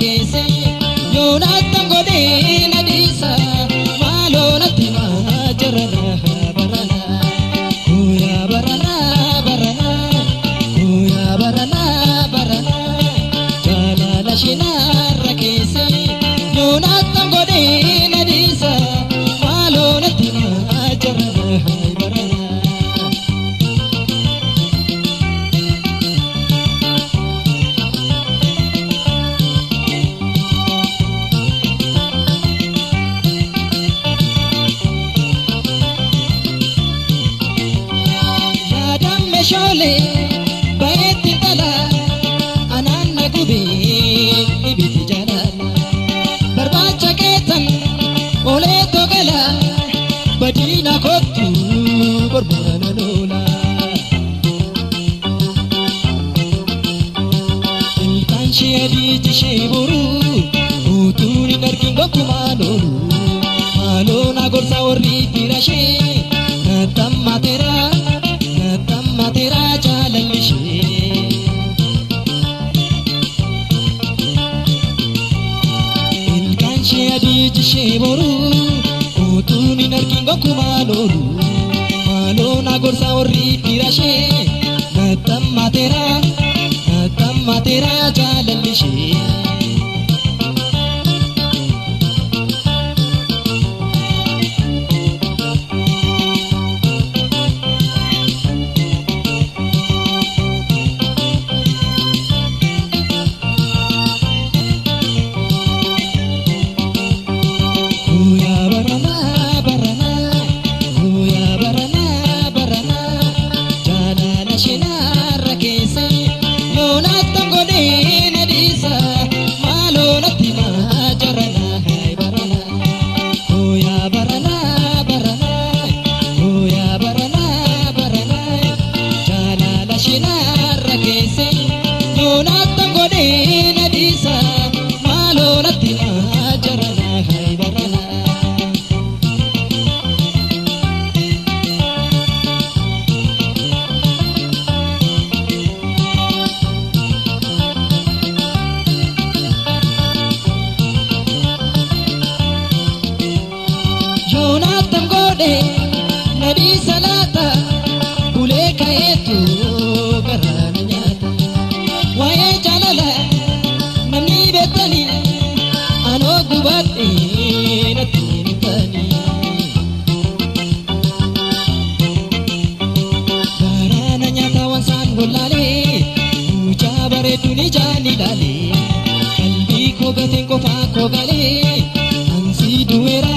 rakese Yonatan godina disa malonati majarana barana kuya barana barana kuya barana barana jalala shina rakese Yonatan godina disa malonati majarana barana Shole baeti tala ananna gubi ibiti jalala barbacha ketan ole togala badina kottu barbana lola ilkanshi adiji sheburu utuni narkingo kumalo malona gorsa orri tirashe natamma tera तेरा जालमिशे इनकांशे अदीज शेबोरू उतूनी नरकिंगो कुमालोरू मालो नागोरसा ओर्री तिराशे नतम्मा तेरा जालमिशे Nadi salata bule kaetu garana nyata wae jalala namni betani ano gubati natini tani garana nyata wansan golale uja bare tuni jani lale kalbi ko gaten ko fa ko gale ansi duera